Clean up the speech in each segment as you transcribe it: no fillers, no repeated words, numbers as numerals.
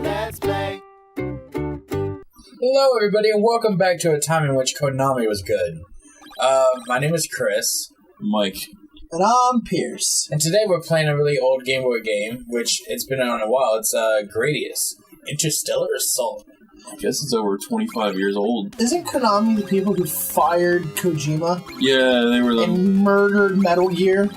Let's play. Hello, everybody, and welcome back to a time in which Konami was good. My name is Chris. Mike. And I'm Pierce. And today we're playing a really old Game Boy game, which it's been out in a while. It's Gradius. Interstellar Assault. I guess it's over 25 years old. Isn't Konami the people who fired Kojima? Yeah, they were the... And murdered Metal Gear?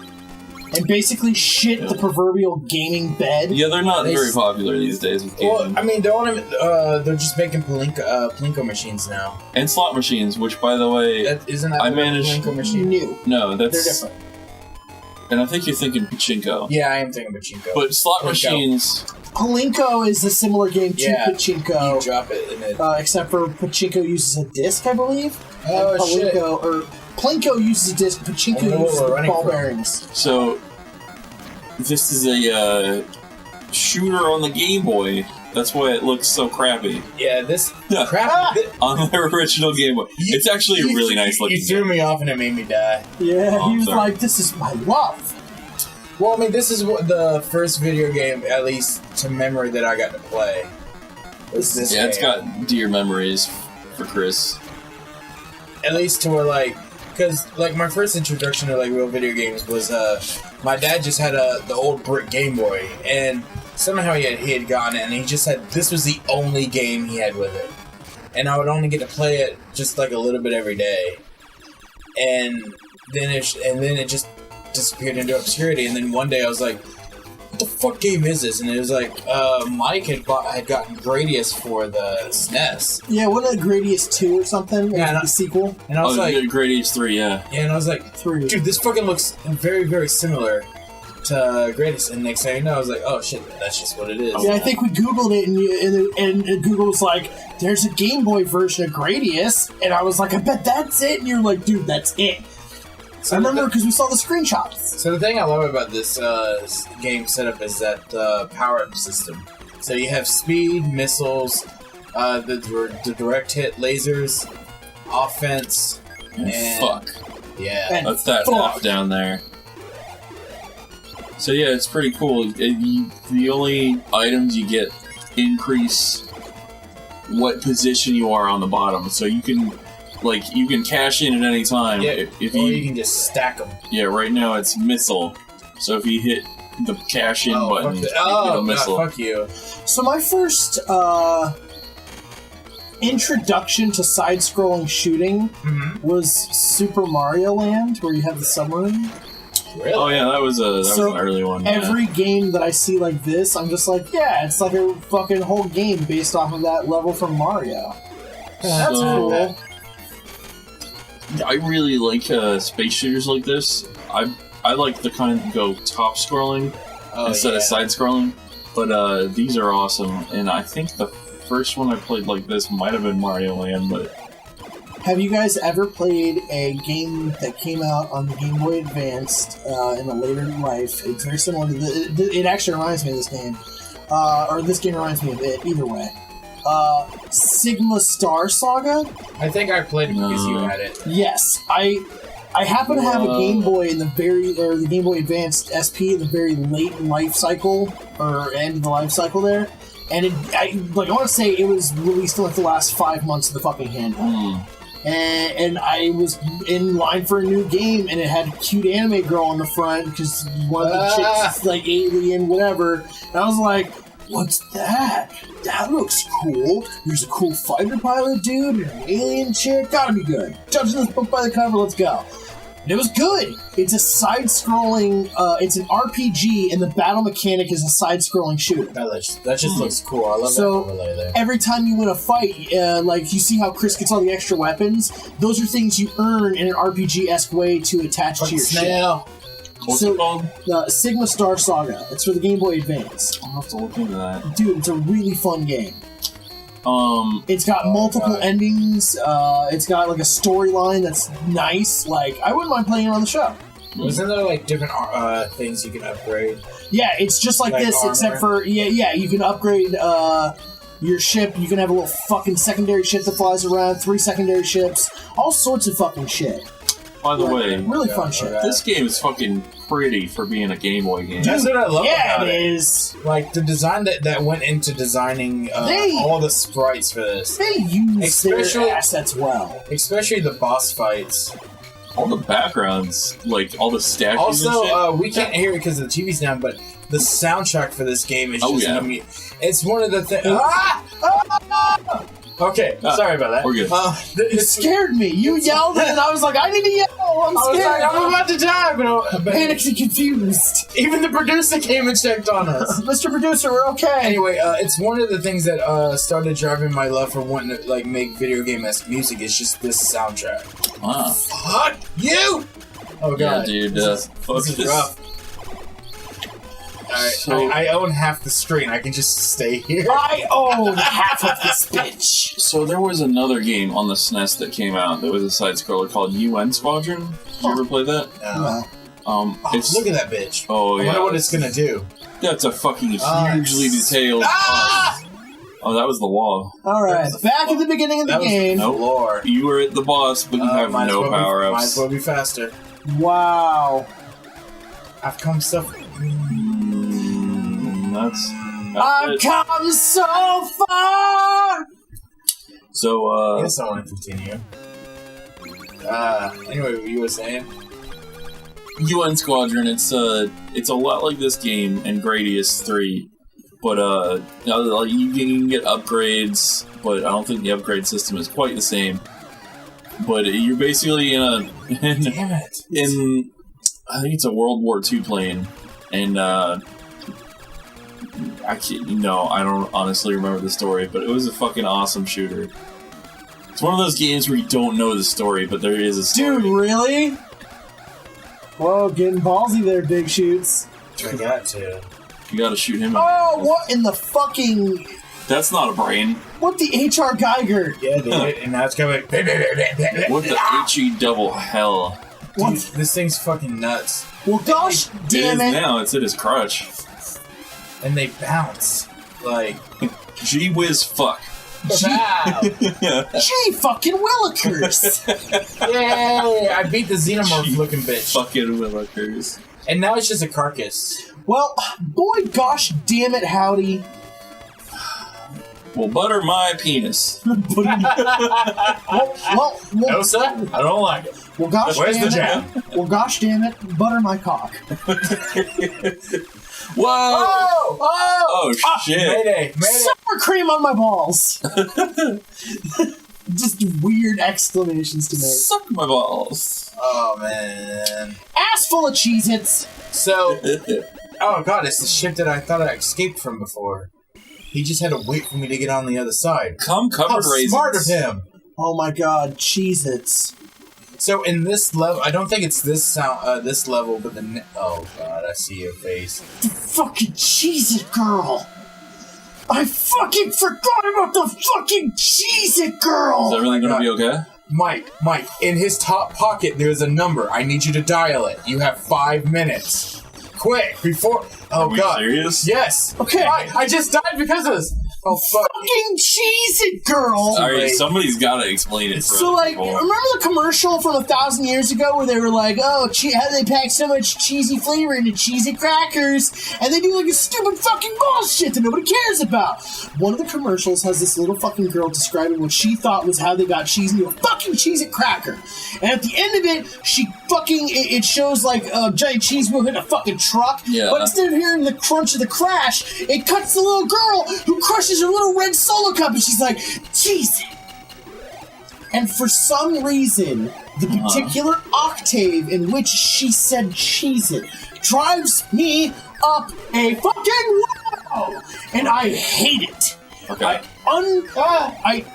And basically shit the proverbial gaming bed? Yeah, they're not very popular these days with gaming. Well, I mean, they're just making Plinko machines now. And slot machines, which, by the way... Isn't that I a managed... Plinko machine? New. No, that's... They're different. And I think you're thinking Pachinko. Yeah, I am thinking Pachinko. But slot Plinko. Machines... Plinko is a similar game to Pachinko. You drop it in it. Except for Pachinko uses a disc, I believe. Oh, shit. Plinko uses a disc, Pachinko uses the ball bearings. So, this is a shooter on the Game Boy. That's why it looks so crappy. Yeah, crap. On the original Game Boy. It's actually a really nice looking You threw me off and it made me die. Yeah, he was like, this is my love. Well, I mean, this is the first video game, at least to memory, that I got to play. This game. It's got dear memories for Chris. At least to where, because, my first introduction to, real video games was, my dad just had the old brick Game Boy, and somehow he had gotten it, and he just said this was the only game he had with it. And I would only get to play it just, a little bit every day. And then it just disappeared into obscurity, and then one day I was like, what the fuck game is this? And it was Mike had gotten Gradius for the SNES. Yeah, wasn't it Gradius 2 or something? Yeah, the sequel? And I was Gradius 3, yeah. Yeah, and I was like, 3. Dude, this fucking looks very, very similar to Gradius. And next thing you know, I was like, oh shit, that's just what it is. Yeah, I think we Googled it, and Google was like, there's a Game Boy version of Gradius, and I was like, I bet that's it, and you're like, dude, that's it. So I remember because we saw the screenshots. So the thing I love about this game setup is that power-up system. So you have speed, missiles, the direct hit lasers, offense, and fuck. Yeah. And that's that F down there. So yeah, it's pretty cool. The only items you get increase what position you are on the bottom. So you can cash in at any time. Yeah, if or you can just stack them. Yeah, right now it's missile. So if you hit the cash in button, you get a missile. Fuck you. So my first introduction to side-scrolling shooting was Super Mario Land, where you have the submarine. Really? Oh yeah, that was an early one. Every game that I see like this, I'm just like, yeah, it's like a fucking whole game based off of that level from Mario. That's cool. I really like space shooters like this. I like the kind that go top scrolling instead of side scrolling. But these are awesome, and I think the first one I played like this might have been Mario Land. But have you guys ever played a game that came out on the Game Boy Advanced in a later life? It's very similar to it actually reminds me of this game, or this game reminds me of it. Either way. Sigma Star Saga? I think I played it because you had it. Yes, I happen to have a Game Boy in the Game Boy Advanced SP in the very late life cycle, or end of the life cycle there, and I want to say it was released in the last 5 months of the fucking handheld. And I was in line for a new game, and it had a cute anime girl on the front, because one of the chicks is alien, whatever, and I was like, what's that? That looks cool. There's a cool fighter pilot dude and an alien chick. Gotta be good. Judging this book by the cover, let's go. And it was good. It's a side-scrolling, it's an RPG, and the battle mechanic is a side-scrolling shooter. That just looks cool. I love that overlay there. Every time you win a fight, you see how Chris gets all the extra weapons? Those are things you earn in an RPG-esque way to attach to your ship. What's it called? Sigma Star Saga. It's for the Game Boy Advance. I'll have to look into that. Dude, it's a really fun game. It's got multiple endings. It's got a storyline that's nice. I wouldn't mind playing it on the show. Isn't there different things you can upgrade? Yeah, it's just like this, armor? Except for you can upgrade your ship. You can have a little fucking secondary ship that flies around. 3 secondary ships. All sorts of fucking shit. By the way, really fun shit. this game is fucking pretty for being a Game Boy game. That's what I love about it it. is. Like, the design that went into designing all the sprites for this. They use their assets well. Especially the boss fights. All the backgrounds, like all the statues Also, and shit. we can't hear it because the TV's down, but the soundtrack for this game is just it's one of the things. Okay, sorry about that. We're good. It scared me. You yelled it, and I was like, I need to yell. I'm scared. I'm about to die, but panicked and confused. Even the producer came and checked on us. Mr. Producer, we're okay. Anyway, it's one of the things that started driving my love for wanting to like make video game-esque music. It's just this soundtrack. Wow. Fuck you! Oh god, yeah, dude. this is rough. Alright, So, I own half the screen. I can just stay here. I own half of this bitch. so there was another game on the SNES that came out that was a side scroller called UN Squadron. Did you ever play that? No. It's, Look at that bitch. Oh I yeah. wonder what it's gonna do. That's a fucking hugely detailed. Oh, that was the wall. Alright, back at the beginning of the game. Nope. Lore. You were at the boss, but you have no power ups. Might as well be faster. Wow. I've come so. That's I've it. come so far. So, I guess I want to continue. Anyway, what you were saying? UN Squadron, it's a lot like this game and Gradius 3, but you can get upgrades, but I don't think the upgrade system is quite the same. But you're basically in a Damn it! in I think it's a World War II plane, and I don't honestly remember the story, but it was a fucking awesome shooter. It's one of those games where you don't know the story, but there is a story. Dude, really? Whoa, getting ballsy there, Big Shoots. I got to. You gotta shoot him. Oh, what in the fucking... That's not a brain. What the H.R. Geiger? Yeah, dude, and now it's coming. What the H-E double hell? Dude, this thing's fucking nuts. Well, gosh damn It is it. now. It's at his crutch. And they bounce. Like, Gee whiz fuck. wow. Gee fucking willikers. Yay! I beat the xenomorph looking bitch. Fucking willikers. And now it's just a carcass. Well, boy gosh damn it, howdy. Well, butter my penis. Well, No, sir. I don't like it. well, gosh Where's damn the it. jam? Well, gosh damn it, butter my cock. Whoa! Oh shit! Mayday! Sour cream on my balls. Just weird exclamations to make. Suck my balls. Oh man. Ass full of Cheez-Its. So, oh god, it's the shit that I thought I escaped from before. He just had to wait for me to get on the other side. Come How covered raisins. smart of him! Oh my god, Cheez-Its. So in this level, I don't think it's this this level, but the oh god, I see your face. The fucking Cheez-It girl. I fucking forgot about the fucking Cheez-It girl. Is everything gonna be okay? Mike, in his top pocket, there's a number. I need you to dial it. You have 5 minutes. Quick, before... Oh, Are we God. serious? Yes. Okay. I just died because of this. Oh, fuck. Fucking Cheez-It girl. Alright, somebody's gotta explain it for So, us like, people. remember the commercial from 1,000 years ago where they were like, oh, how do they pack so much cheesy flavor into cheesy crackers? And they do, like, a stupid fucking bullshit that nobody cares about. One of the commercials has this little fucking girl describing what she thought was how they got cheese into a fucking Cheez-It cracker. And at the end of it, she fucking, it shows, like, a giant cheese wheel hitting a fucking truck. Yeah. But instead of hearing the crunch of the crash, it cuts the little girl who crushes her little red solo cup, and she's like, Cheez-It. And for some reason, the particular octave in which she said Cheez-It drives me up a fucking wall, and I hate it. Okay.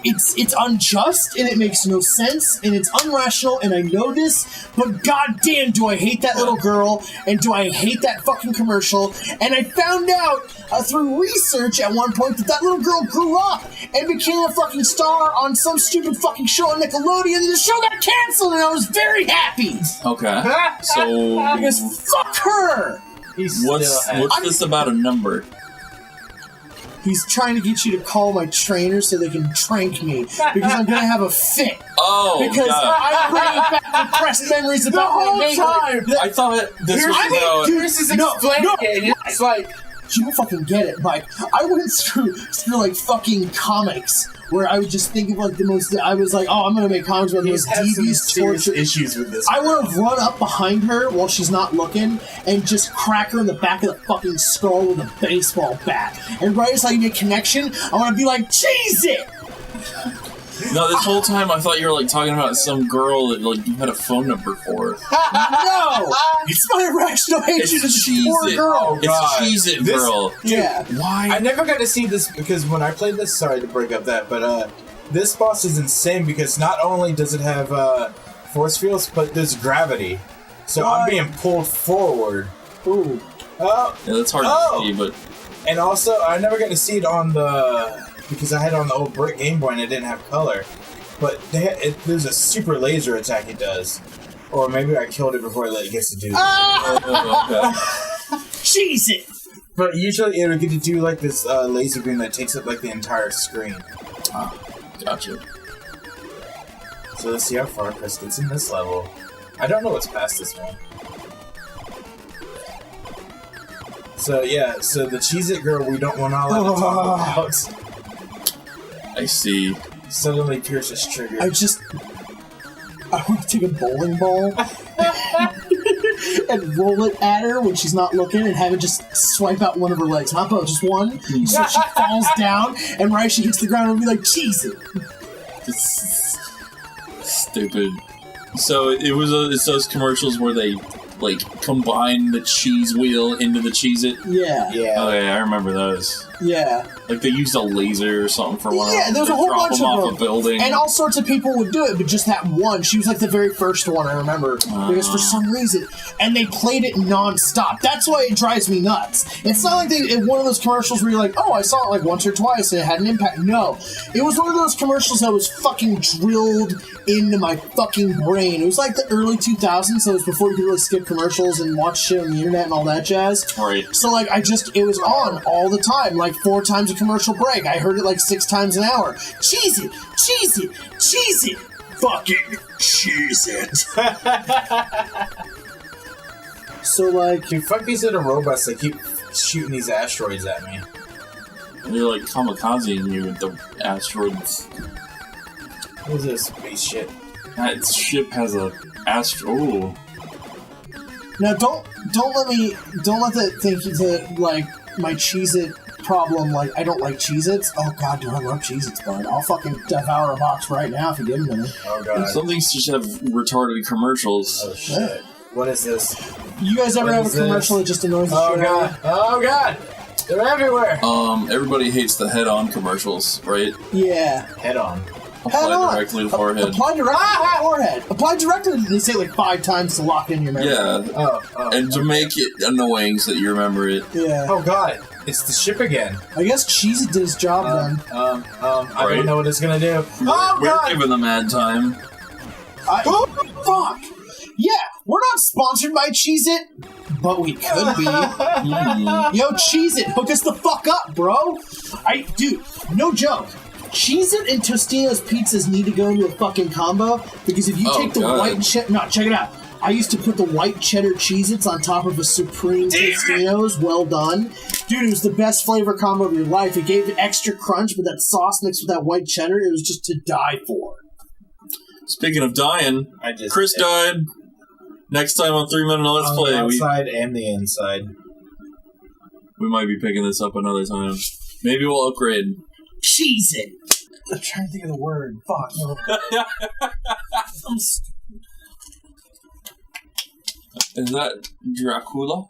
It's unjust, and it makes no sense, and it's irrational, and I know this, but goddamn do I hate that little girl, and do I hate that fucking commercial, and I found out through research at one point that little girl grew up and became a fucking star on some stupid fucking show on Nickelodeon, and the show got canceled, and I was very happy! Okay. So, Because fuck her! what's this about a number? He's trying to get you to call my trainer so they can trank me because I'm gonna have a fit. Oh, because God. I'm bringing back repressed memories about my whole time. I thought this was about... This is explaining it. It's like... You don't fucking get it, Mike. I went through like fucking comics where I would just think of like the most. I was like, oh, I'm gonna make comics about the most devious torture issues with this. I would have run up behind her while she's not looking and just crack her in the back of the fucking skull with a baseball bat. And right as I make connection, I want to be like, cheese it. No, this whole time I thought you were like talking about some girl that like you had a phone number for. No, it's my irrational hatred of this poor girl. It's Cheese It girl. Yeah. Why? I never got to see this because when I played this, sorry to break up that, but this boss is insane because not only does it have force fields, but there's gravity. So I'm being pulled forward. Ooh. Oh. Yeah, that's hard to see, but... And also, I never got to see it on the... Because I had it on the old brick Game Boy and it didn't have color. But there's a super laser attack it does. Or maybe I killed it before it gets to do Cheese it! But usually it would get to do like this laser beam that takes up like the entire screen. Gotcha. So let's see how far Chris gets in this level. I don't know what's past this one. So yeah, so the Cheez It girl we don't want to let talk about. I see. Suddenly Pierce's trigger. I want to take a bowling ball and roll it at her when she's not looking and have it just swipe out one of her legs. Not both, just one. So she falls down and right as she hits the ground, it'll be like, cheese it. Stupid. So it's those commercials where they like combine the cheese wheel into the Cheez It. Yeah. Yeah. Oh yeah, I remember those. Yeah. Like they used a laser or something for one of them. Yeah, there was a whole bunch off of them. A building. And all sorts of people would do it, but just that one. She was like the very first one, I remember. Because for some reason. And they played it non-stop. That's why it drives me nuts. It's not like one of those commercials where you're like, oh, I saw it like once or twice and it had an impact. No. It was one of those commercials that was fucking drilled into my fucking brain. It was like the early 2000s, so it was before you could really skip commercials and watch shit on the internet and all that jazz. Right. So like it was on all the time, like 4 times a commercial break. I heard it like 6 times an hour. Cheese it! Cheese it! Cheese it! Fucking cheese it! So like, Dude, fuck these little robots that keep shooting these asteroids at me. They're like kamikaze you with the asteroids. What is this space shit? That ship has a astro. now don't let that think that like my Cheez-It problem, like I don't like Cheez-Its. Oh god, do I love Cheez-Its, bud. I'll fucking devour a box right now if you give me a minute. Oh god. Some things just have retarded commercials. Oh shit. What is this? You guys ever What have a is commercial this? that just annoys the Oh shit out of god. Oh god! They're everywhere! Everybody hates the head-on commercials, right? you? Yeah. Head on. Apply directly to the forehead. Apply directly to the forehead. Apply directly. They say like 5 times to lock in your memory. Yeah. Oh. And to make it annoying so that you remember it. Yeah. Oh god. It's the ship again. I guess Cheez-It did his job then. I don't know what it's gonna do. Oh We're god! giving them ad time. Oh, fuck! Yeah, we're not sponsored by Cheez-It, but we could be. Yo, Cheez-It, hook us the fuck up, bro! Dude, no joke. Cheez-It and Tostino's pizzas need to go into a fucking combo, because if you take the white cheddar... No, check it out. I used to put the white cheddar Cheez-Its on top of a Supreme Tostino's, well done. Dude, it was the best flavor combo of your life. It gave it extra crunch, but that sauce mixed with that white cheddar, it was just to die for. Speaking of dying, Chris died. Next time on 3 Minute Let's Play, the outside and the inside. we might be picking this up another time. Maybe we'll upgrade. Cheez-It! I'm trying to think of the word. Fuck, no. Is that Dracula?